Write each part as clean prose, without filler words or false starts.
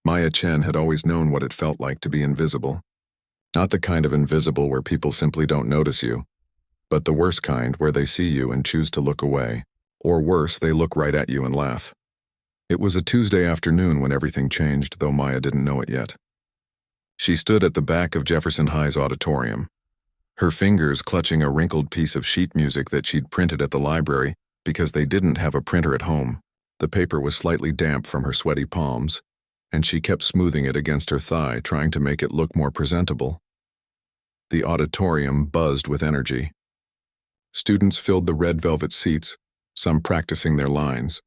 Maya Chen had always known what it felt like to be invisible. Not the kind of invisible where people simply don't notice you, but the worst kind where they see you and choose to look away. Or worse, they look right at you and laugh. It was a Tuesday afternoon when everything changed, though Maya didn't know it yet. She stood at the back of Jefferson High's auditorium, her fingers clutching a wrinkled piece of sheet music that she'd printed at the library because they didn't have a printer at home. The paper was slightly damp from her sweaty palms, and she kept smoothing it against her thigh, trying to make it look more presentable. The auditorium buzzed with energy. Students filled the red velvet seats, some practicing their lines,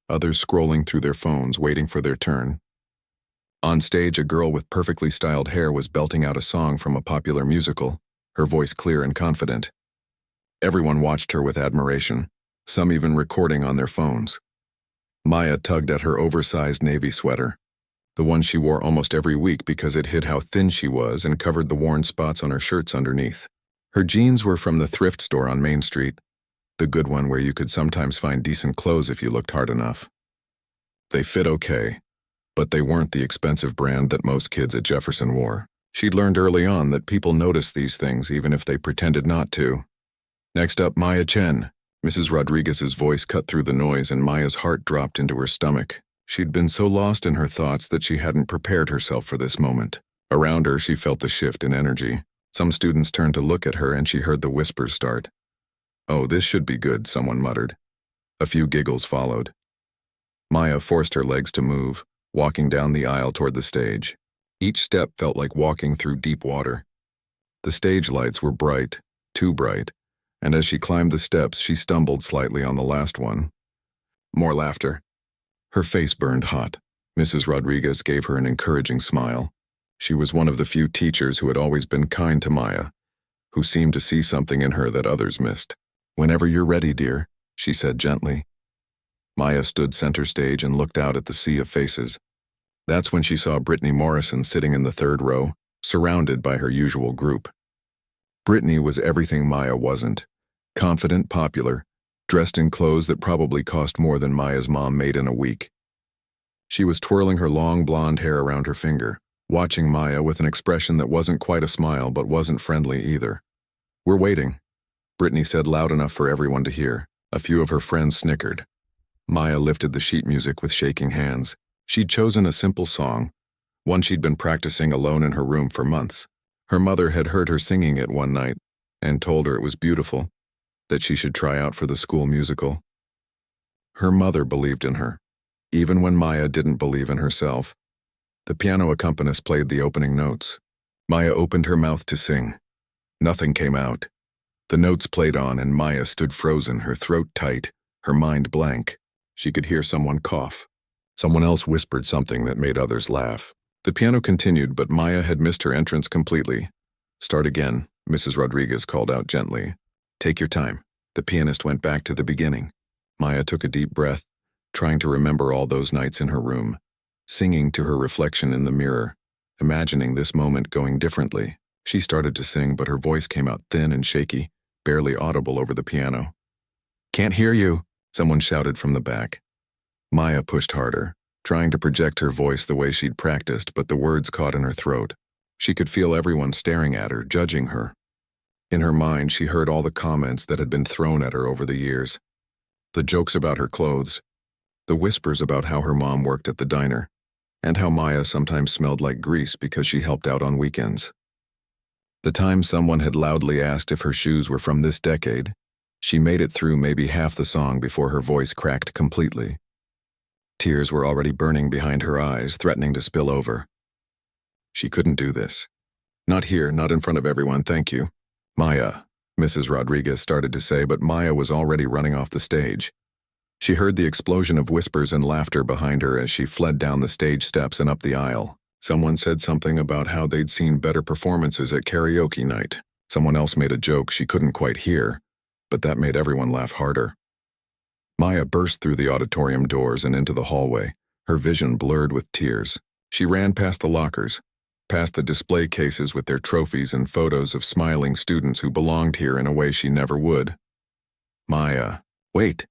others scrolling through their phones waiting for their turn. On stage, a girl with perfectly styled hair was belting out a song from a popular musical, her voice clear and confident. Everyone watched her with admiration, some even recording on their phones. Maya tugged at her oversized navy sweater, the one she wore almost every week because it hid how thin she was and covered the worn spots on her shirts underneath. Her jeans were from the thrift store on Main Street, the good one where you could sometimes find decent clothes if you looked hard enough. They fit okay, but they weren't the expensive brand that most kids at Jefferson wore. She'd learned early on that people noticed these things even if they pretended not to. Next up, Maya Chen. Mrs. Rodriguez's voice cut through the noise and Maya's heart dropped into her stomach. She'd been so lost in her thoughts that she hadn't prepared herself for this moment. Around her, she felt the shift in energy. Some students turned to look at her and she heard the whispers start. "Oh, this should be good," someone muttered. A few giggles followed. Maya forced her legs to move, walking down the aisle toward the stage. Each step felt like walking through deep water. The stage lights were bright, too bright, and as she climbed the steps, she stumbled slightly on the last one. More laughter. Her face burned hot. Mrs. Rodriguez gave her an encouraging smile. She was one of the few teachers who had always been kind to Maya, who seemed to see something in her that others missed. "Whenever you're ready, dear," she said gently. Maya stood center stage and looked out at the sea of faces. That's when she saw Brittany Morrison sitting in the third row, surrounded by her usual group. Brittany was everything Maya wasn't. Confident, popular, dressed in clothes that probably cost more than Maya's mom made in a week. She was twirling her long blonde hair around her finger, watching Maya with an expression that wasn't quite a smile but wasn't friendly either. "We're waiting," Brittany said loud enough for everyone to hear. A few of her friends snickered. Maya lifted the sheet music with shaking hands. She'd chosen a simple song, one she'd been practicing alone in her room for months. Her mother had heard her singing it one night and told her it was beautiful, that she should try out for the school musical. Her mother believed in her, even when Maya didn't believe in herself. The piano accompanist played the opening notes. Maya opened her mouth to sing. Nothing came out. The notes played on and Maya stood frozen, her throat tight, her mind blank. She could hear someone cough. Someone else whispered something that made others laugh. The piano continued, but Maya had missed her entrance completely. "Start again," Mrs. Rodriguez called out gently. "Take your time." The pianist went back to the beginning. Maya took a deep breath, trying to remember all those nights in her room, singing to her reflection in the mirror, imagining this moment going differently. She started to sing, but her voice came out thin and shaky, barely audible over the piano. "Can't hear you," someone shouted from the back. Maya pushed harder, trying to project her voice the way she'd practiced, but the words caught in her throat. She could feel everyone staring at her, judging her. In her mind, she heard all the comments that had been thrown at her over the years. The jokes about her clothes, the whispers about how her mom worked at the diner, and how Maya sometimes smelled like grease because she helped out on weekends. The time someone had loudly asked if her shoes were from this decade, she made it through maybe half the song before her voice cracked completely. Tears were already burning behind her eyes, threatening to spill over. She couldn't do this. "Not here, not in front of everyone, thank you." "Maya," Mrs. Rodriguez started to say, but Maya was already running off the stage. She heard the explosion of whispers and laughter behind her as she fled down the stage steps and up the aisle. Someone said something about how they'd seen better performances at karaoke night. Someone else made a joke she couldn't quite hear, but that made everyone laugh harder. Maya burst through the auditorium doors and into the hallway, her vision blurred with tears. She ran past the lockers, past the display cases with their trophies and photos of smiling students who belonged here in a way she never would. "Maya, wait!"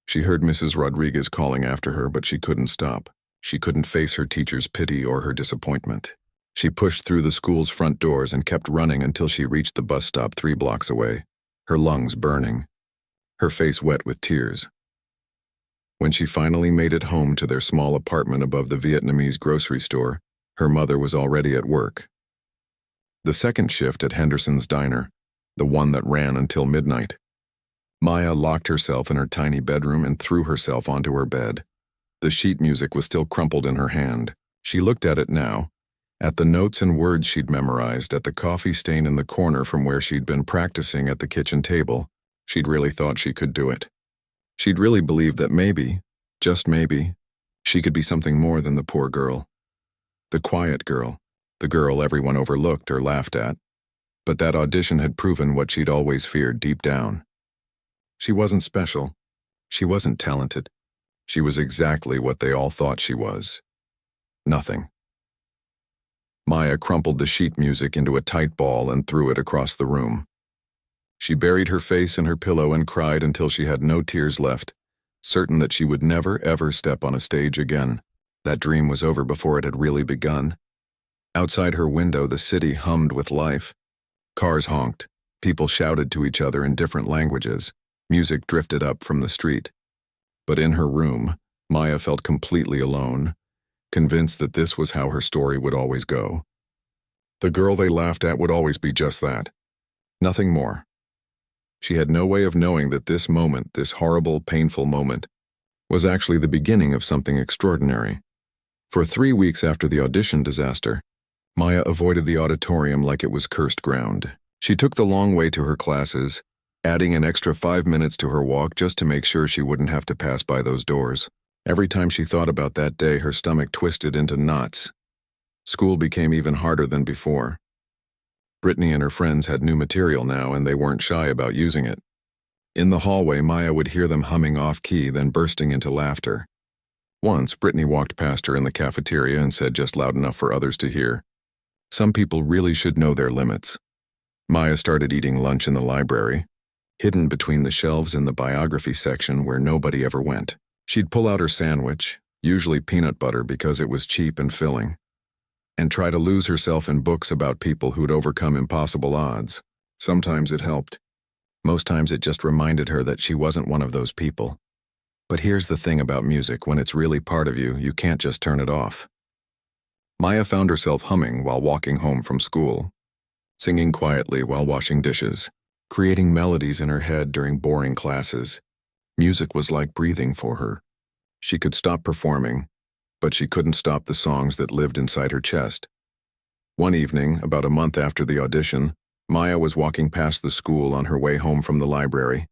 She heard Mrs. Rodriguez calling after her, but she couldn't stop. She couldn't face her teacher's pity or her disappointment. She pushed through the school's front doors and kept running until she reached the bus stop 3 blocks away, her lungs burning, her face wet with tears. When she finally made it home to their small apartment above the Vietnamese grocery store, her mother was already at work. The second shift at Henderson's Diner, the one that ran until midnight. Maya locked herself in her tiny bedroom and threw herself onto her bed. The sheet music was still crumpled in her hand. She looked at it now, at the notes and words she'd memorized, at the coffee stain in the corner from where she'd been practicing at the kitchen table. She'd really thought she could do it. She'd really believed that maybe, just maybe, she could be something more than the poor girl. The quiet girl, the girl everyone overlooked or laughed at. But that audition had proven what she'd always feared deep down. She wasn't special. She wasn't talented. She was exactly what they all thought she was. Nothing. Maya crumpled the sheet music into a tight ball and threw it across the room. She buried her face in her pillow and cried until she had no tears left, certain that she would never, ever step on a stage again. That dream was over before it had really begun. Outside her window, the city hummed with life. Cars honked. People shouted to each other in different languages. Music drifted up from the street. But in her room, Maya felt completely alone, convinced that this was how her story would always go. The girl they laughed at would always be just that. Nothing more. She had no way of knowing that this moment, this horrible, painful moment, was actually the beginning of something extraordinary. For 3 weeks after the audition disaster, Maya avoided the auditorium like it was cursed ground. She took the long way to her classes, adding an extra 5 minutes to her walk just to make sure she wouldn't have to pass by those doors. Every time she thought about that day, her stomach twisted into knots. School became even harder than before. Brittany and her friends had new material now, and they weren't shy about using it. In the hallway, Maya would hear them humming off-key, then bursting into laughter. Once, Brittany walked past her in the cafeteria and said just loud enough for others to hear, "Some people really should know their limits." Maya started eating lunch in the library, hidden between the shelves in the biography section where nobody ever went. She'd pull out her sandwich, usually peanut butter because it was cheap and filling, and try to lose herself in books about people who'd overcome impossible odds. Sometimes it helped. Most times it just reminded her that she wasn't one of those people. But here's the thing about music: when it's really part of you, you can't just turn it off. Maya found herself humming while walking home from school, singing quietly while washing dishes, creating melodies in her head during boring classes. Music was like breathing for her. She could stop performing, but she couldn't stop the songs that lived inside her chest. One evening, about a month after the audition, Maya was walking past the school on her way home from the library.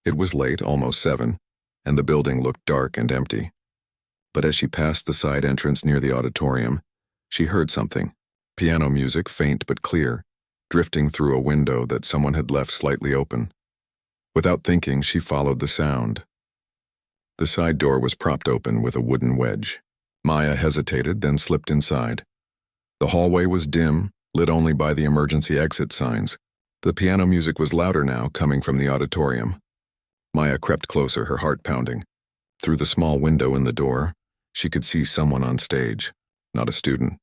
It was late, almost 7, and the building looked dark and empty. But as she passed the side entrance near the auditorium, she heard something. Piano music, faint but clear, drifting through a window that someone had left slightly open. Without thinking, she followed the sound. The side door was propped open with a wooden wedge. Maya hesitated, then slipped inside. The hallway was dim, lit only by the emergency exit signs. The piano music was louder now, coming from the auditorium. Maya crept closer, her heart pounding. Through the small window in the door, she could see someone on stage, not a student.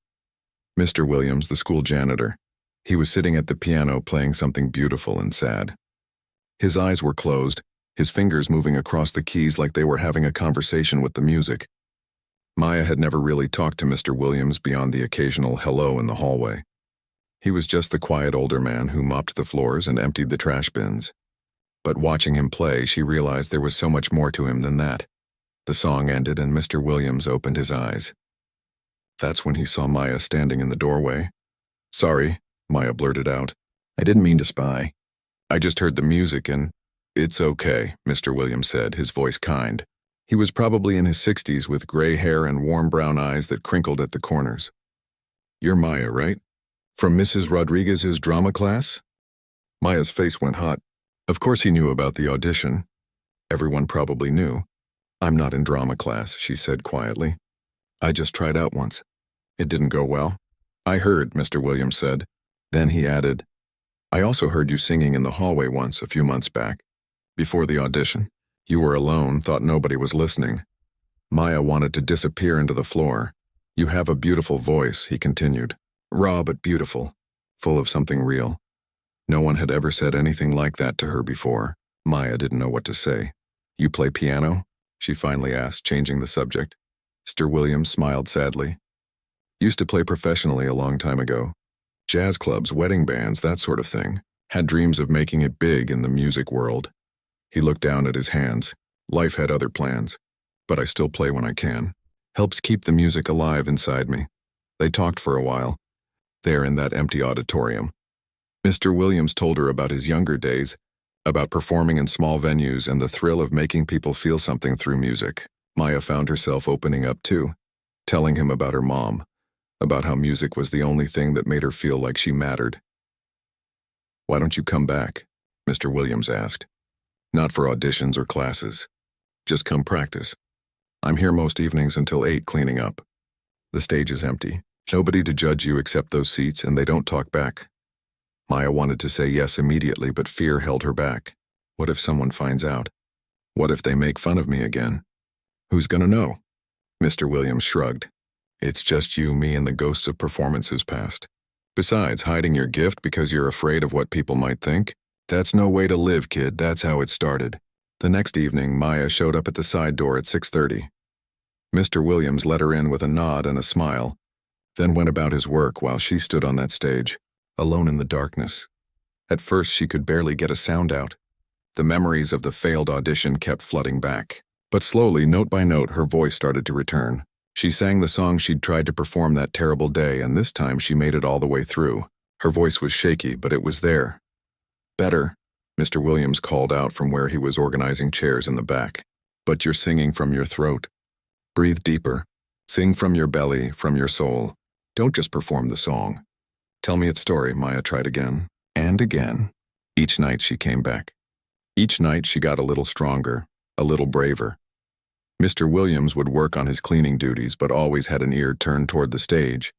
Mr. Williams, the school janitor. He was sitting at the piano playing something beautiful and sad. His eyes were closed, his fingers moving across the keys like they were having a conversation with the music. Maya had never really talked to Mr. Williams beyond the occasional hello in the hallway. He was just the quiet older man who mopped the floors and emptied the trash bins. But watching him play, she realized there was so much more to him than that. The song ended and Mr. Williams opened his eyes. That's when he saw Maya standing in the doorway. "Sorry," Maya blurted out. "I didn't mean to spy. I just heard the music and—" "It's okay," Mr. Williams said, his voice kind. He was probably in his 60s with gray hair and warm brown eyes that crinkled at the corners. "You're Maya, right? From Mrs. Rodriguez's drama class?" Maya's face went hot. Of course he knew about the audition. Everyone probably knew. "I'm not in drama class," she said quietly. "I just tried out once. It didn't go well." "I heard," Mr. Williams said. Then he added, "I also heard you singing in the hallway once, a few months back. Before the audition. You were alone, thought nobody was listening. Maya wanted to disappear into the floor. "You have a beautiful voice," he continued. "Raw but beautiful, full of something real." No one had ever said anything like that to her before. Maya didn't know what to say. "You play piano?" she finally asked, changing the subject. Mr. Williams smiled sadly. "Used to play professionally a long time ago. Jazz clubs, wedding bands, that sort of thing. Had dreams of making it big in the music world." He looked down at his hands. "Life had other plans. But I still play when I can. Helps keep the music alive inside me." They talked for a while, there in that empty auditorium. Mr. Williams told her about his younger days, about performing in small venues and the thrill of making people feel something through music. Maya found herself opening up too, telling him about her mom, about how music was the only thing that made her feel like she mattered. "Why don't you come back?" Mr. Williams asked. "Not for auditions or classes. Just come practice. I'm here most evenings until 8 cleaning up. The stage is empty. Nobody to judge you except those seats, and they don't talk back." Maya wanted to say yes immediately, but fear held her back. What if someone finds out? What if they make fun of me again? Who's gonna know? Mr. Williams shrugged. "It's just you, me, and the ghosts of performances past. Besides, hiding your gift because you're afraid of what people might think? That's no way to live, kid. That's how it started." The next evening, Maya showed up at the side door at 6:30. Mr. Williams let her in with a nod and a smile, then went about his work while she stood on that stage, alone in the darkness. At first, she could barely get a sound out. The memories of the failed audition kept flooding back. But slowly, note by note, her voice started to return. She sang the song she'd tried to perform that terrible day, and this time she made it all the way through. Her voice was shaky, but it was there. "Better," Mr. Williams called out from where he was organizing chairs in the back. "But you're singing from your throat. Breathe deeper. Sing from your belly, from your soul. Don't just perform the song." "Tell me its story," Maya tried again and again. Each night she came back. Each night she got a little stronger, a little braver. Mr. Williams would work on his cleaning duties, but always had an ear turned toward the stage,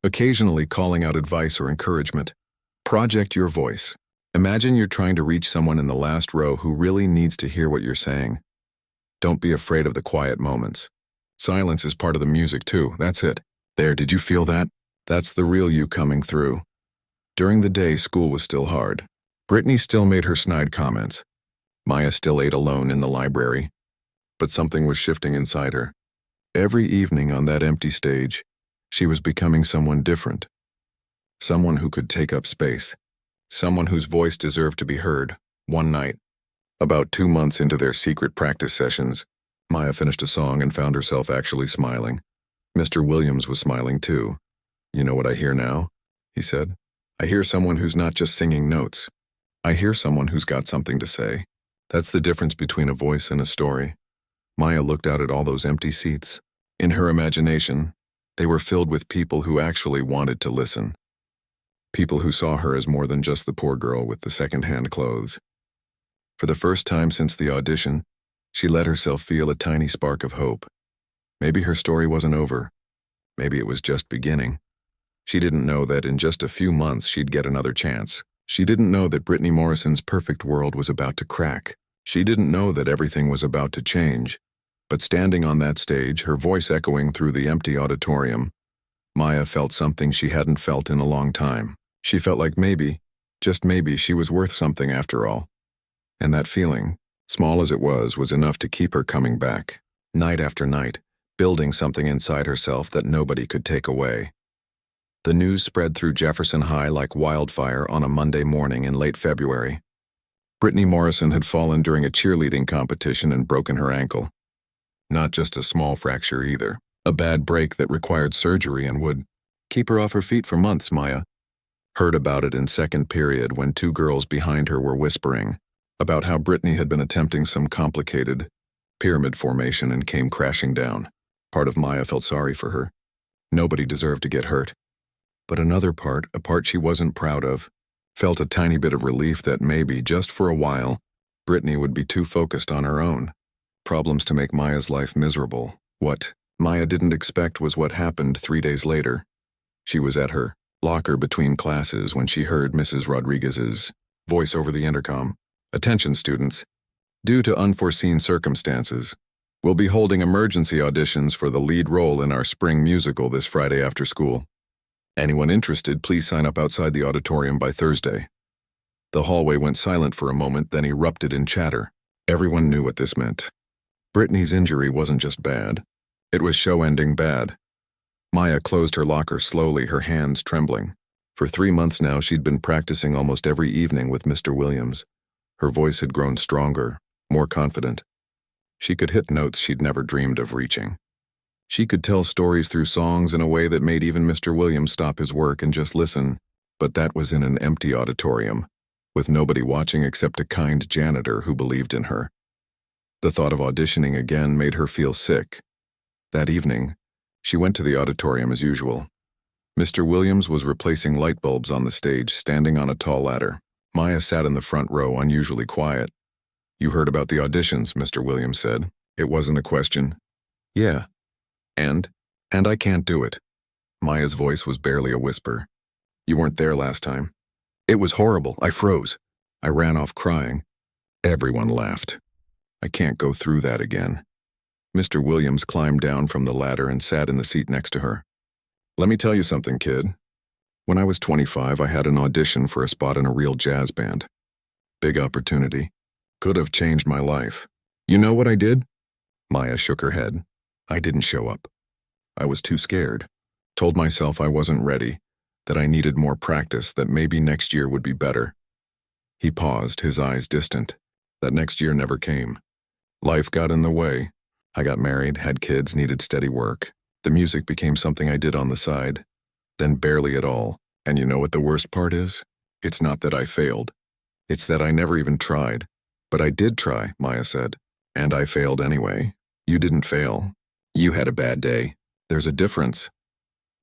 occasionally calling out advice or encouragement. "Project your voice. Imagine you're trying to reach someone in the last row who really needs to hear what you're saying. Don't be afraid of the quiet moments. Silence is part of the music too, that's it. There, did you feel that? That's the real you coming through." During the day, school was still hard. Brittany still made her snide comments. Maya still ate alone in the library. But something was shifting inside her. Every evening on that empty stage, she was becoming someone different. Someone who could take up space. Someone whose voice deserved to be heard. One night, about 2 months into their secret practice sessions, Maya finished a song and found herself actually smiling. Mr. Williams was smiling too. "You know what I hear now?" he said. "I hear someone who's not just singing notes. I hear someone who's got something to say. That's the difference between a voice and a story." Maya looked out at all those empty seats. In her imagination, they were filled with people who actually wanted to listen. People who saw her as more than just the poor girl with the second-hand clothes. For the first time since the audition, she let herself feel a tiny spark of hope. Maybe her story wasn't over. Maybe it was just beginning. She didn't know that in just a few months she'd get another chance. She didn't know that Brittany Morrison's perfect world was about to crack. She didn't know that everything was about to change. But standing on that stage, her voice echoing through the empty auditorium, Maya felt something she hadn't felt in a long time. She felt like maybe, just maybe, she was worth something after all. And that feeling, small as it was enough to keep her coming back, night after night, building something inside herself that nobody could take away. The news spread through Jefferson High like wildfire on a Monday morning in late February. Brittany Morrison had fallen during a cheerleading competition and broken her ankle. Not just a small fracture either. A bad break that required surgery and would keep her off her feet for months, Maya heard about it in second period when 2 girls behind her were whispering about how Brittany had been attempting some complicated pyramid formation and came crashing down. Part of Maya felt sorry for her. Nobody deserved to get hurt. But another part, a part she wasn't proud of, felt a tiny bit of relief that maybe, just for a while, Brittany would be too focused on her own problems to make Maya's life miserable. What Maya didn't expect was what happened 3 days later. She was at her locker between classes when she heard Mrs. Rodriguez's voice over the intercom. "Attention, students. Due to unforeseen circumstances, We'll be holding emergency auditions for the lead role in our spring musical this Friday after school. Anyone interested, please sign up outside the auditorium by Thursday." The hallway went silent for a moment, then erupted in chatter. Everyone knew what this meant. Brittany's injury wasn't just bad. It was show-ending bad. Maya closed her locker slowly, her hands trembling. For 3 months now, she'd been practicing almost every evening with Mr. Williams. Her voice had grown stronger, more confident. She could hit notes she'd never dreamed of reaching. She could tell stories through songs in a way that made even Mr. Williams stop his work and just listen, but that was in an empty auditorium, with nobody watching except a kind janitor who believed in her. The thought of auditioning again made her feel sick. That evening, she went to the auditorium as usual. Mr. Williams was replacing light bulbs on the stage, standing on a tall ladder. Maya sat in the front row, unusually quiet. "You heard about the auditions," Mr. Williams said. It wasn't a question. "Yeah. And I can't do it." Maya's voice was barely a whisper. "You weren't there last time." "It was horrible. I froze. I ran off crying." Everyone laughed. "I can't go through that again." Mr. Williams climbed down from the ladder and sat in the seat next to her. "Let me tell you something, kid. When I was 25, I had an audition for a spot in a real jazz band. Big opportunity. Could have changed my life. You know what I did?" Maya shook her head. "I didn't show up. I was too scared. Told myself I wasn't ready, that I needed more practice, that maybe next year would be better." He paused, his eyes distant. That next year never came. Life got in the way. I got married, had kids, needed steady work. The music became something I did on the side. Then barely at all. And you know what the worst part is? It's not that I failed. It's that I never even tried. "But I did try," Maya said. "And I failed anyway." "You didn't fail. You had a bad day. There's a difference."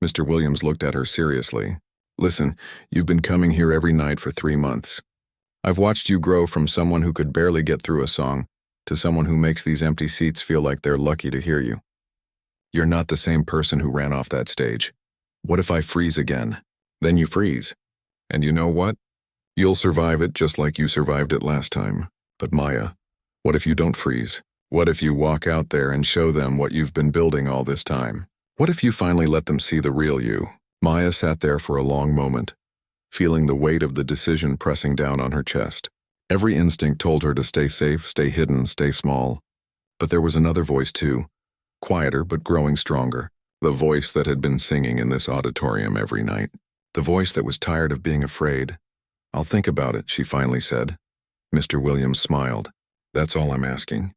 Mr. Williams looked at her seriously. "Listen, you've been coming here every night for 3 months. I've watched you grow from someone who could barely get through a song to someone who makes these empty seats feel like they're lucky to hear you. You're not the same person who ran off that stage. What if I freeze again?" "Then you freeze. And you know what? You'll survive it just like you survived it last time. But Maya, what if you don't freeze? What if you walk out there and show them what you've been building all this time? What if you finally let them see the real you?" Maya sat there for a long moment, feeling the weight of the decision pressing down on her chest. Every instinct told her to stay safe, stay hidden, stay small. But there was another voice too, quieter but growing stronger. The voice that had been singing in this auditorium every night. The voice that was tired of being afraid. "I'll think about it," she finally said. Mr. Williams smiled. "That's all I'm asking.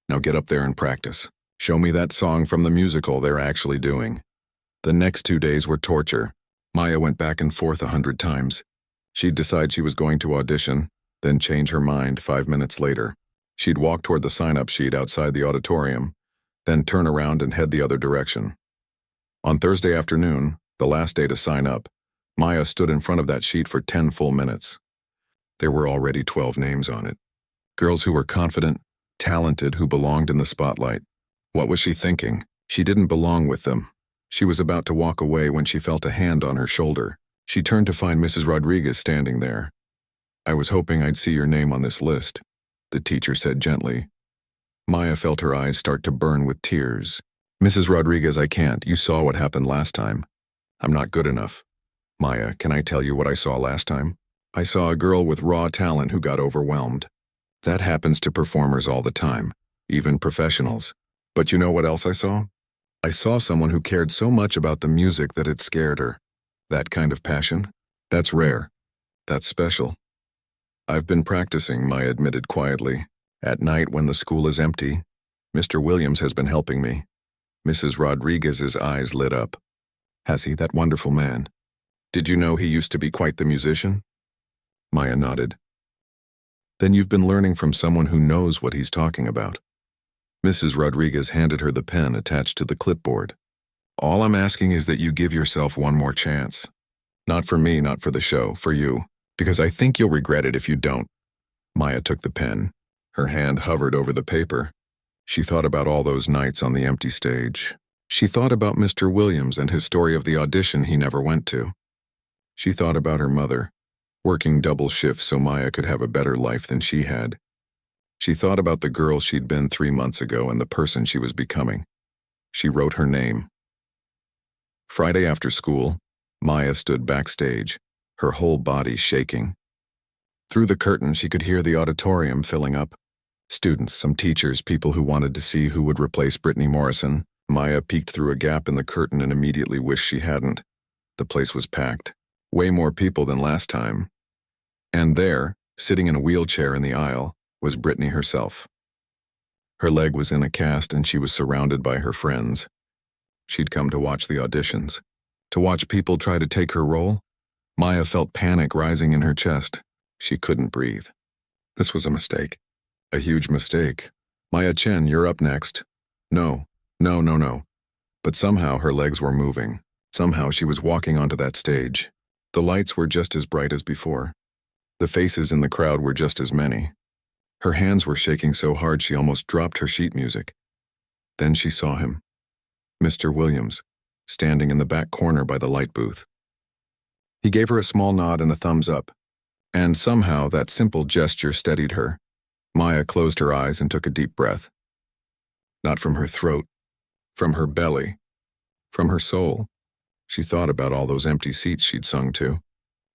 Now get up there and practice. Show me that song from the musical they're actually doing." The next 2 days were torture. Maya went back and forth 100 times. She'd decide she was going to audition, then change her mind 5 minutes later. She'd walk toward the sign-up sheet outside the auditorium, then turn around and head the other direction. On Thursday afternoon, the last day to sign up, Maya stood in front of that sheet for 10 full minutes. There were already 12 names on it. Girls who were confident, talented, who belonged in the spotlight. What was she thinking? She didn't belong with them. She was about to walk away when she felt a hand on her shoulder. She turned to find Mrs. Rodriguez standing there. "I was hoping I'd see your name on this list," the teacher said gently. Maya felt her eyes start to burn with tears. "Mrs. Rodriguez, I can't. You saw what happened last time. I'm not good enough." "Maya, can I tell you what I saw last time? I saw a girl with raw talent who got overwhelmed. That happens to performers all the time, even professionals. But you know what else I saw? I saw someone who cared so much about the music that it scared her. That kind of passion? That's rare. That's special." "I've been practicing," Maya admitted quietly. "At night when the school is empty. Mr. Williams has been helping me." Mrs. Rodriguez's eyes lit up. "Has he, that wonderful man? Did you know he used to be quite the musician?" Maya nodded. "Then you've been learning from someone who knows what he's talking about." Mrs. Rodriguez handed her the pen attached to the clipboard. "All I'm asking is that you give yourself one more chance. Not for me, not for the show, for you. Because I think you'll regret it if you don't." Maya took the pen. Her hand hovered over the paper. She thought about all those nights on the empty stage. She thought about Mr. Williams and his story of the audition he never went to. She thought about her mother, working double shifts so Maya could have a better life than she had. She thought about the girl she'd been 3 months ago and the person she was becoming. She wrote her name. Friday after school, Maya stood backstage, her whole body shaking. Through the curtain, she could hear the auditorium filling up. Students, some teachers, people who wanted to see who would replace Brittany Morrison. Maya peeked through a gap in the curtain and immediately wished she hadn't. The place was packed. Way more people than last time. And there, sitting in a wheelchair in the aisle, was Brittany herself. Her leg was in a cast and she was surrounded by her friends. She'd come to watch the auditions. To watch people try to take her role. Maya felt panic rising in her chest. She couldn't breathe. This was a mistake. A huge mistake. Maya Chen, you're up next. No. But somehow her legs were moving. Somehow she was walking onto that stage. The lights were just as bright as before. The faces in the crowd were just as many. Her hands were shaking so hard she almost dropped her sheet music. Then she saw him. Mr. Williams, standing in the back corner by the light booth. He gave her a small nod and a thumbs up. And somehow that simple gesture steadied her. Maya closed her eyes and took a deep breath. Not from her throat, from her belly, from her soul. She thought about all those empty seats she'd sung to.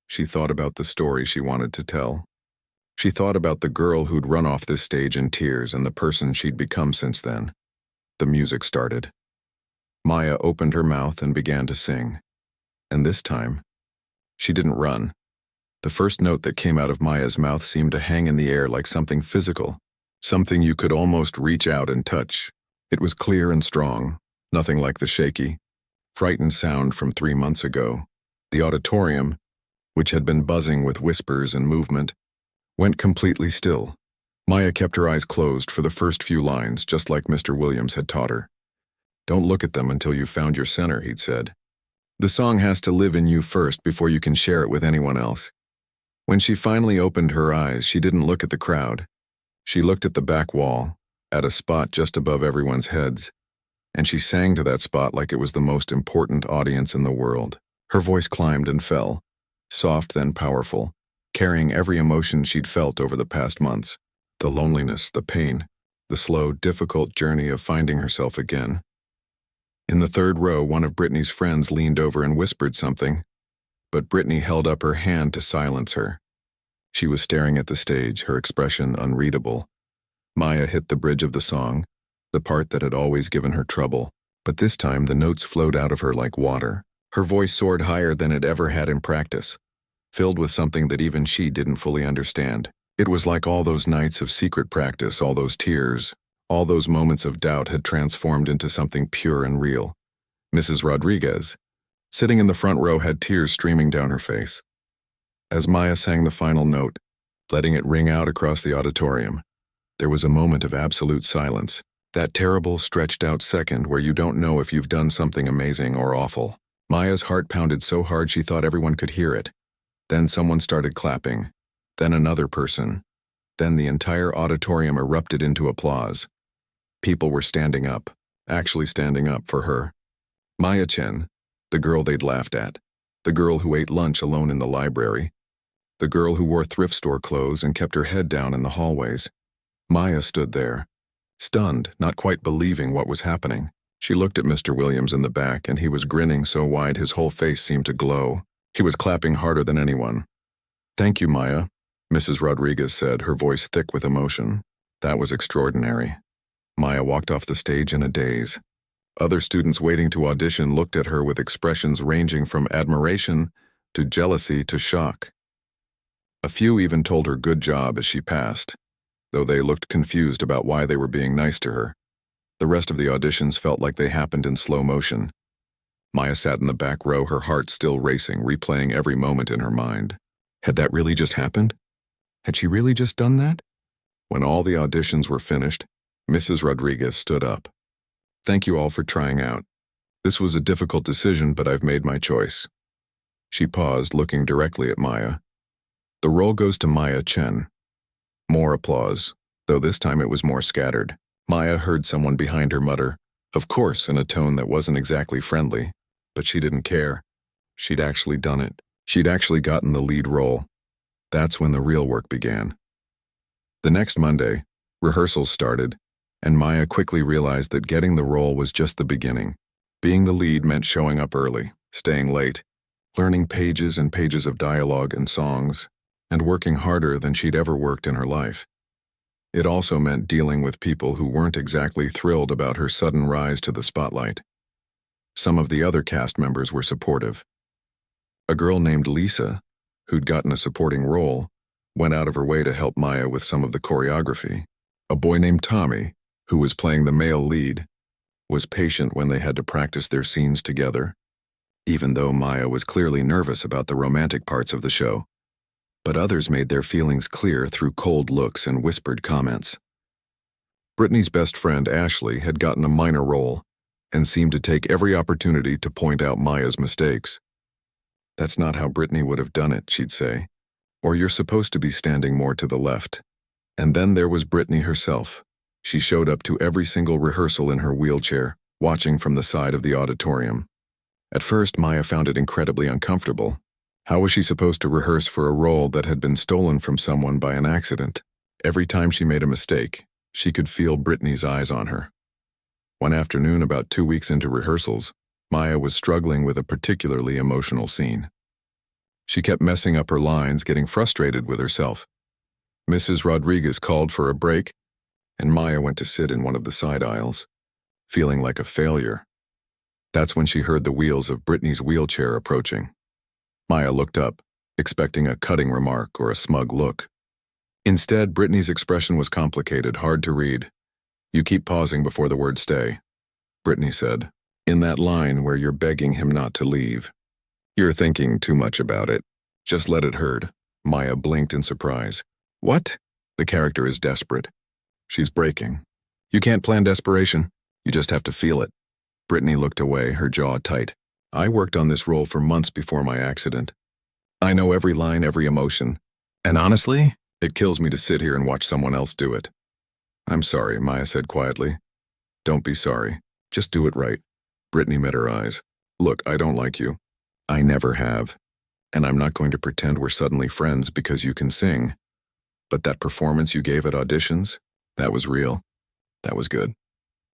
She thought about the story she wanted to tell. She thought about the girl who'd run off this stage in tears and the person she'd become since then. The music started. Maya opened her mouth and began to sing. And this time, she didn't run. The first note that came out of Maya's mouth seemed to hang in the air like something physical, something you could almost reach out and touch. It was clear and strong, nothing like the shaky, frightened sound from 3 months ago. The auditorium, which had been buzzing with whispers and movement, went completely still. Maya kept her eyes closed for the first few lines, just like Mr. Williams had taught her. Don't look at them until you've found your center, he'd said. The song has to live in you first before you can share it with anyone else. When she finally opened her eyes, she didn't look at the crowd. She looked at the back wall, at a spot just above everyone's heads, and she sang to that spot like it was the most important audience in the world. Her voice climbed and fell, soft then powerful, carrying every emotion she'd felt over the past months. The loneliness, the pain, the slow, difficult journey of finding herself again. In the third row, one of Brittany's friends leaned over and whispered something, but Brittany held up her hand to silence her. She was staring at the stage, her expression unreadable. Maya hit the bridge of the song, the part that had always given her trouble, but this time the notes flowed out of her like water. Her voice soared higher than it ever had in practice, filled with something that even she didn't fully understand. It was like all those nights of secret practice, all those tears, all those moments of doubt had transformed into something pure and real. Mrs. Rodriguez, sitting in the front row, had tears streaming down her face. As Maya sang the final note, letting it ring out across the auditorium, there was a moment of absolute silence, that terrible, stretched-out second where you don't know if you've done something amazing or awful. Maya's heart pounded so hard she thought everyone could hear it. Then someone started clapping. Then another person. Then the entire auditorium erupted into applause. People were standing up, actually standing up for her. Maya Chen, the girl they'd laughed at, the girl who ate lunch alone in the library, the girl who wore thrift store clothes and kept her head down in the hallways. Maya stood there, stunned, not quite believing what was happening. She looked at Mr. Williams in the back, and he was grinning so wide his whole face seemed to glow. He was clapping harder than anyone. "Thank you, Maya," Mrs. Rodriguez said, her voice thick with emotion. That was extraordinary. Maya walked off the stage in a daze. Other students waiting to audition looked at her with expressions ranging from admiration to jealousy to shock. A few even told her good job as she passed, though they looked confused about why they were being nice to her. The rest of the auditions felt like they happened in slow motion. Maya sat in the back row, her heart still racing, replaying every moment in her mind. Had that really just happened? Had she really just done that? When all the auditions were finished, Mrs. Rodriguez stood up. "Thank you all for trying out. This was a difficult decision, but I've made my choice." She paused, looking directly at Maya. "The role goes to Maya Chen." More applause, though this time it was more scattered. Maya heard someone behind her mutter, "Of course," in a tone that wasn't exactly friendly, but she didn't care. She'd actually done it. She'd actually gotten the lead role. That's when the real work began. The next Monday, Rehearsals started, and Maya quickly realized that getting the role was just the beginning. Being the lead meant showing up early, staying late, learning pages and pages of dialogue and songs, and working harder than she'd ever worked in her life. It also meant dealing with people who weren't exactly thrilled about her sudden rise to the spotlight. Some of the other cast members were supportive. A girl named Lisa, who'd gotten a supporting role, went out of her way to help Maya with some of the choreography. A boy named Tommy, who was playing the male lead, was patient when they had to practice their scenes together, even though Maya was clearly nervous about the romantic parts of the show. But others made their feelings clear through cold looks and whispered comments. Brittany's best friend, Ashley, had gotten a minor role and seemed to take every opportunity to point out Maya's mistakes. "That's not how Brittany would have done it," she'd say. "Or you're supposed to be standing more to the left." And then there was Brittany herself. She showed up to every single rehearsal in her wheelchair, watching from the side of the auditorium. At first, Maya found it incredibly uncomfortable. How was she supposed to rehearse for a role that had been stolen from someone by an accident? Every time she made a mistake, she could feel Brittany's eyes on her. One afternoon, about 2 weeks into rehearsals, Maya was struggling with a particularly emotional scene. She kept messing up her lines, getting frustrated with herself. Mrs. Rodriguez called for a break, and Maya went to sit in one of the side aisles, feeling like a failure. That's when she heard the wheels of Brittany's wheelchair approaching. Maya looked up, expecting a cutting remark or a smug look. Instead, Brittany's expression was complicated, hard to read. "You keep pausing before the word stay," Brittany said, "in that line where you're begging him not to leave. You're thinking too much about it. Just let it hurt." Maya blinked in surprise. "What?" "The character is desperate. She's breaking. You can't plan desperation. You just have to feel it." Brittany looked away, her jaw tight. "I worked on this role for months before my accident. I know every line, every emotion. And honestly, it kills me to sit here and watch someone else do it." "I'm sorry," Maya said quietly. "Don't be sorry. Just do it right." Brittany met her eyes. "Look, I don't like you. I never have. And I'm not going to pretend we're suddenly friends because you can sing. But that performance you gave at auditions, that was real. That was good.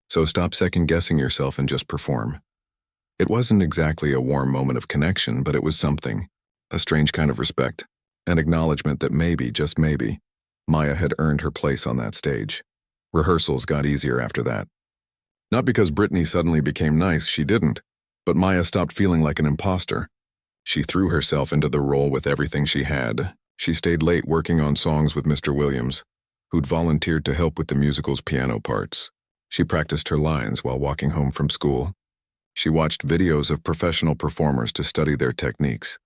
So stop second-guessing yourself and just perform." It wasn't exactly a warm moment of connection, but it was something. A strange kind of respect. An acknowledgement that maybe, just maybe, Maya had earned her place on that stage. Rehearsals got easier after that. Not because Brittany suddenly became nice, she didn't. But Maya stopped feeling like an imposter. She threw herself into the role with everything she had. She stayed late working on songs with Mr. Williams, who'd volunteered to help with the musical's piano parts. She practiced her lines while walking home from school. She watched videos of professional performers to study their techniques.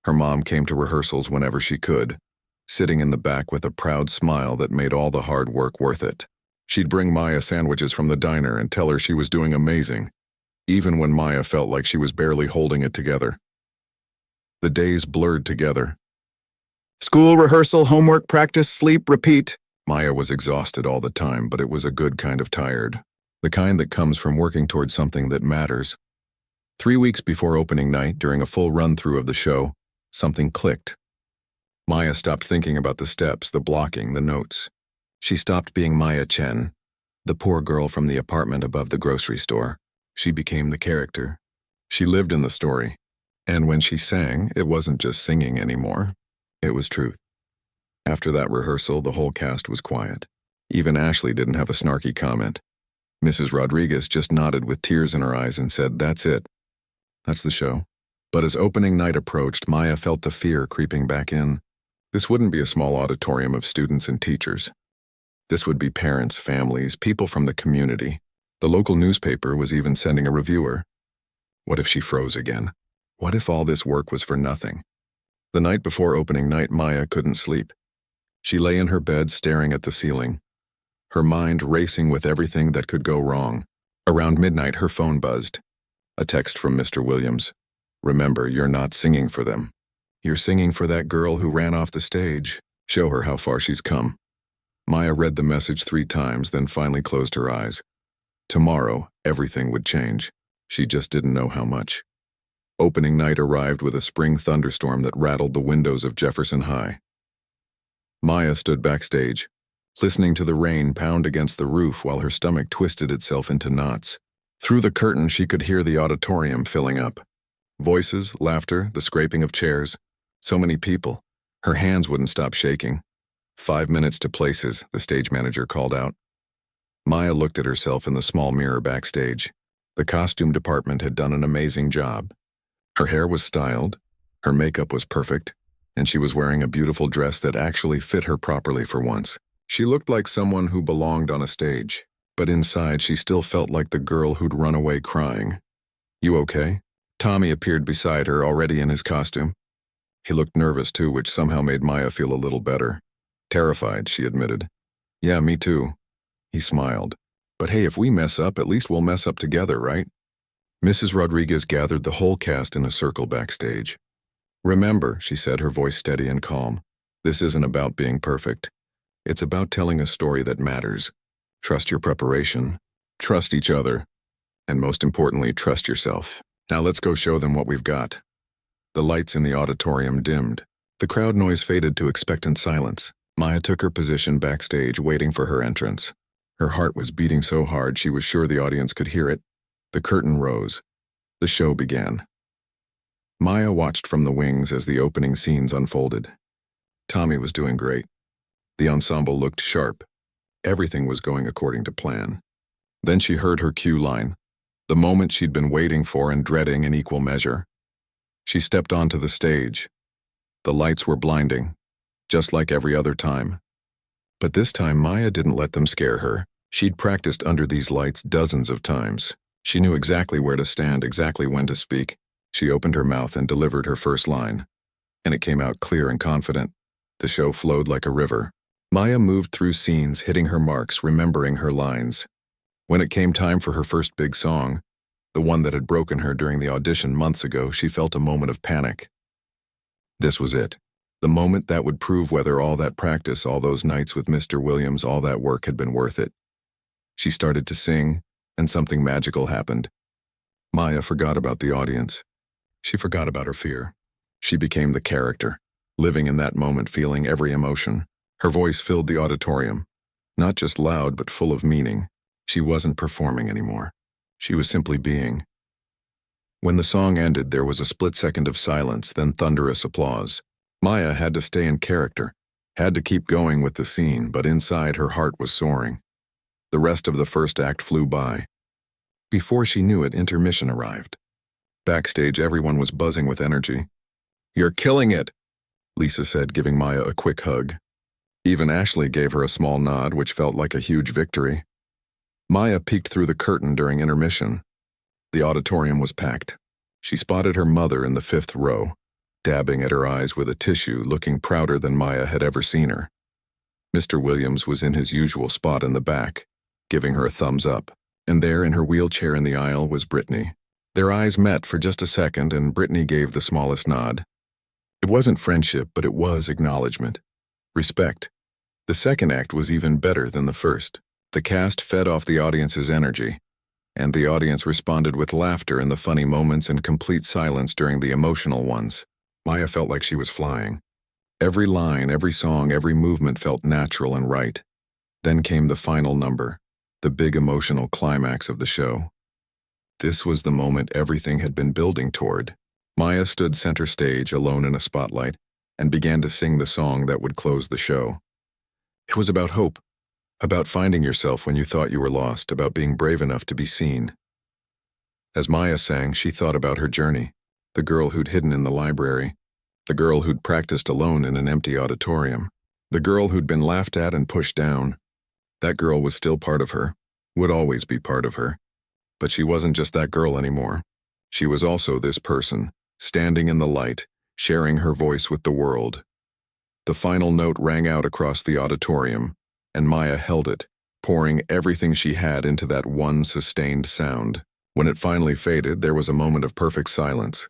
Her mom came to rehearsals whenever she could, sitting in the back with a proud smile that made all the hard work worth it. She'd bring Maya sandwiches from the diner and tell her she was doing amazing, even when Maya felt like she was barely holding it together. The days blurred together. School, rehearsal, homework, practice, sleep, repeat. Maya was exhausted all the time, but it was a good kind of tired. The kind that comes from working towards something that matters. 3 weeks before opening night, during a full run-through of the show, something clicked. Maya stopped thinking about the steps, the blocking, the notes. She stopped being Maya Chen, the poor girl from the apartment above the grocery store. She became the character. She lived in the story. And when she sang, it wasn't just singing anymore. It was truth. After that rehearsal, the whole cast was quiet. Even Ashley didn't have a snarky comment. Mrs. Rodriguez just nodded with tears in her eyes and said, "That's it. That's the show." But as opening night approached, Maya felt the fear creeping back in. This wouldn't be a small auditorium of students and teachers. This would be parents, families, people from the community. The local newspaper was even sending a reviewer. What if she froze again? What if all this work was for nothing? The night before opening night, Maya couldn't sleep. She lay in her bed staring at the ceiling, her mind racing with everything that could go wrong. Around midnight, her phone buzzed. A text from Mr. Williams. "Remember, you're not singing for them. You're singing for that girl who ran off the stage. Show her how far she's come." Maya read the message 3 times, then finally closed her eyes. Tomorrow, everything would change. She just didn't know how much. Opening night arrived with a spring thunderstorm that rattled the windows of Jefferson High. Maya stood backstage, listening to the rain pound against the roof while her stomach twisted itself into knots. Through the curtain, she could hear the auditorium filling up. Voices, laughter, the scraping of chairs. So many people. Her hands wouldn't stop shaking. 5 minutes to places, the stage manager called out. Maya looked at herself in the small mirror backstage. The costume department had done an amazing job. Her hair was styled, her makeup was perfect, and she was wearing a beautiful dress that actually fit her properly for once. She looked like someone who belonged on a stage, but inside she still felt like the girl who'd run away crying. "You okay?" Tommy appeared beside her, already in his costume. He looked nervous too, which somehow made Maya feel a little better. Terrified, she admitted. "Yeah, me too." He smiled. "But hey, if we mess up, at least we'll mess up together, right?" Mrs. Rodriguez gathered the whole cast in a circle backstage. "Remember," she said, her voice steady and calm, "this isn't about being perfect. It's about telling a story that matters. Trust your preparation, trust each other, and most importantly, trust yourself. Now let's go show them what we've got." The lights in the auditorium dimmed. The crowd noise faded to expectant silence. Maya took her position backstage, waiting for her entrance. Her heart was beating so hard she was sure the audience could hear it. The curtain rose. The show began. Maya watched from the wings as the opening scenes unfolded. Tommy was doing great. The ensemble looked sharp. Everything was going according to plan. Then she heard her cue line, the moment she'd been waiting for and dreading in equal measure. She stepped onto the stage. The lights were blinding, just like every other time. But this time Maya didn't let them scare her. She'd practiced under these lights dozens of times. She knew exactly where to stand, exactly when to speak. She opened her mouth and delivered her first line. And it came out clear and confident. The show flowed like a river. Maya moved through scenes, hitting her marks, remembering her lines. When it came time for her first big song, the one that had broken her during the audition months ago, she felt a moment of panic. This was it. The moment that would prove whether all that practice, all those nights with Mr. Williams, all that work had been worth it. She started to sing, and something magical happened. Maya forgot about the audience. She forgot about her fear. She became the character, living in that moment, feeling every emotion. Her voice filled the auditorium, not just loud but full of meaning. She wasn't performing anymore. She was simply being. When the song ended, there was a split second of silence, then thunderous applause. Maya had to stay in character, had to keep going with the scene, but inside her heart was soaring. The rest of the first act flew by. Before she knew it, intermission arrived. Backstage, everyone was buzzing with energy. "You're killing it," Lisa said, giving Maya a quick hug. Even Ashley gave her a small nod, which felt like a huge victory. Maya peeked through the curtain during intermission. The auditorium was packed. She spotted her mother in the 5th row, dabbing at her eyes with a tissue, looking prouder than Maya had ever seen her. Mr. Williams was in his usual spot in the back, giving her a thumbs up, and there in her wheelchair in the aisle was Brittany. Their eyes met for just a second, and Brittany gave the smallest nod. It wasn't friendship, but it was acknowledgement. Respect. The second act was even better than the first. The cast fed off the audience's energy, and the audience responded with laughter in the funny moments and complete silence during the emotional ones. Maya felt like she was flying. Every line, every song, every movement felt natural and right. Then came the final number, the big emotional climax of the show. This was the moment everything had been building toward. Maya stood center stage, alone in a spotlight, and began to sing the song that would close the show. It was about hope, about finding yourself when you thought you were lost, about being brave enough to be seen. As Maya sang, she thought about her journey, the girl who'd hidden in the library, the girl who'd practiced alone in an empty auditorium, the girl who'd been laughed at and pushed down. That girl was still part of her, would always be part of her. But she wasn't just that girl anymore. She was also this person, standing in the light, sharing her voice with the world. The final note rang out across the auditorium, and Maya held it, pouring everything she had into that one sustained sound. When it finally faded, there was a moment of perfect silence.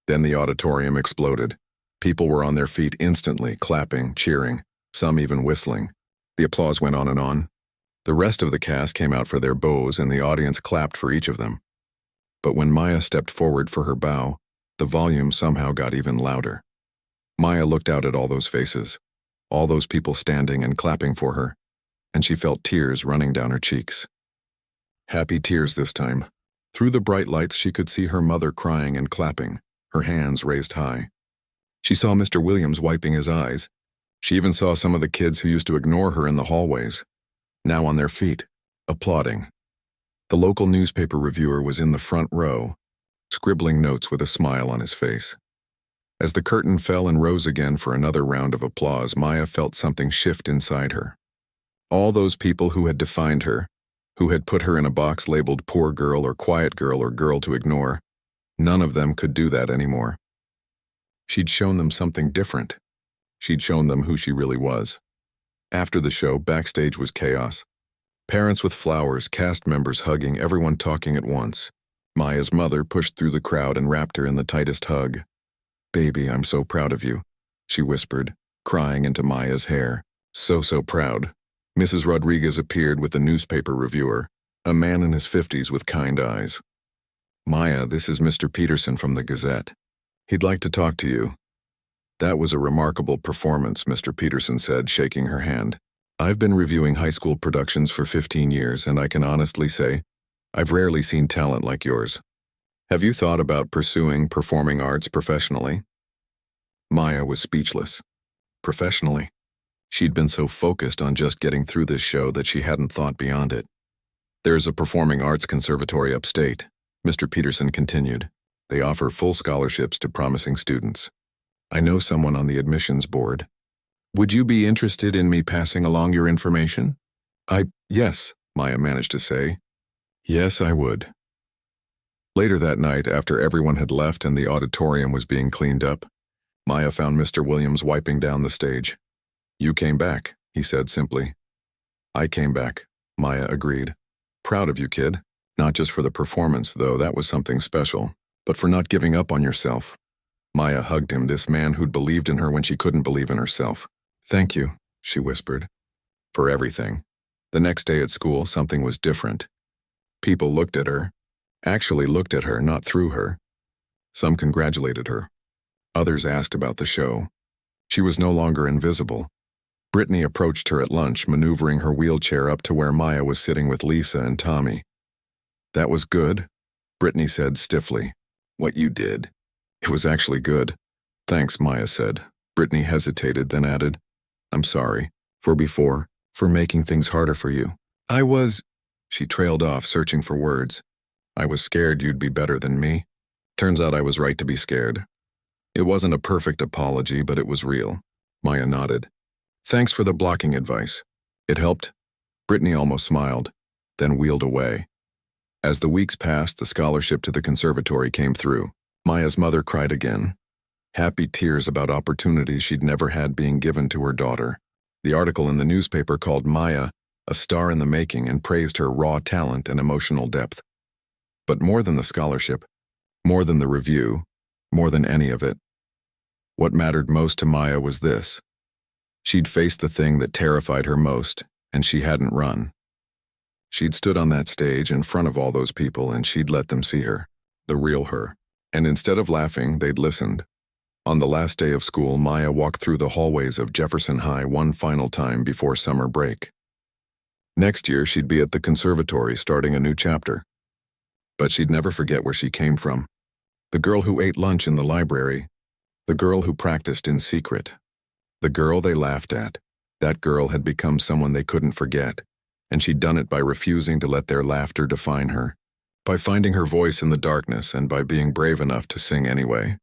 Then the auditorium exploded. People were on their feet instantly, clapping, cheering, some even whistling. The applause went on and on. The rest of the cast came out for their bows, and the audience clapped for each of them. But when Maya stepped forward for her bow, the volume somehow got even louder. Maya looked out at all those faces, all those people standing and clapping for her. and she felt tears running down her cheeks. Happy tears this time. Through the bright lights she could see her mother crying and clapping, her hands raised high. She saw Mr. Williams wiping his eyes. She even saw some of the kids who used to ignore her in the hallways, now on their feet, applauding. The local newspaper reviewer was in the front row, scribbling notes with a smile on his face. As the curtain fell and rose again for another round of applause, Maya felt something shift inside her. All those people who had defined her, who had put her in a box labeled poor girl or quiet girl or girl to ignore, none of them could do that anymore. She'd shown them something different. She'd shown them who she really was. After the show, backstage was chaos. Parents with flowers, cast members hugging, everyone talking at once. Maya's mother pushed through the crowd and wrapped her in the tightest hug. "Baby, I'm so proud of you," she whispered, crying into Maya's hair. So proud. Mrs. Rodriguez appeared with the newspaper reviewer, a man in his 50s with kind eyes. "Maya, this is Mr. Peterson from the Gazette. He'd like to talk to you." "That was a remarkable performance," Mr. Peterson said, shaking her hand. "I've been reviewing high school productions for 15 years, and I can honestly say, I've rarely seen talent like yours. Have you thought about pursuing performing arts professionally?" Maya was speechless. Professionally? She'd been so focused on just getting through this show that she hadn't thought beyond it. "There's a performing arts conservatory upstate," Mr. Peterson continued. "They offer full scholarships to promising students. I know someone on the admissions board. Would you be interested in me passing along your information?" Yes, Maya managed to say. "Yes, I would." Later that night, after everyone had left and the auditorium was being cleaned up, Maya found Mr. Williams wiping down the stage. "You came back," he said simply. "I came back," Maya agreed. "Proud of you, kid. Not just for the performance, though that was something special, but for not giving up on yourself." Maya hugged him, this man who'd believed in her when she couldn't believe in herself. "Thank you," she whispered. "For everything." The next day at school, something was different. People looked at her. Actually looked at her, not through her. Some congratulated her. Others asked about the show. She was no longer invisible. Brittany approached her at lunch, maneuvering her wheelchair up to where Maya was sitting with Lisa and Tommy. "That was good," Brittany said stiffly. "What you did. It was actually good." "Thanks," Maya said. Brittany hesitated, then added, "I'm sorry. For making things harder for you. She trailed off, searching for words. "I was scared you'd be better than me. Turns out I was right to be scared." It wasn't a perfect apology, but it was real. Maya nodded. "Thanks for the blocking advice. It helped." Brittany almost smiled, then wheeled away. As the weeks passed, the scholarship to the conservatory came through. Maya's mother cried again. Happy tears about opportunities she'd never had being given to her daughter. The article in the newspaper called Maya a star in the making and praised her raw talent and emotional depth. But more than the scholarship, more than the review, more than any of it, what mattered most to Maya was this. She'd faced the thing that terrified her most, and she hadn't run. She'd stood on that stage in front of all those people, and she'd let them see her, the real her. And instead of laughing, they'd listened. On the last day of school, Maya walked through the hallways of Jefferson High one final time before summer break. Next year, she'd be at the conservatory starting a new chapter. But she'd never forget where she came from. The girl who ate lunch in the library. The girl who practiced in secret. The girl they laughed at. That girl had become someone they couldn't forget, and she'd done it by refusing to let their laughter define her, by finding her voice in the darkness, and by being brave enough to sing anyway.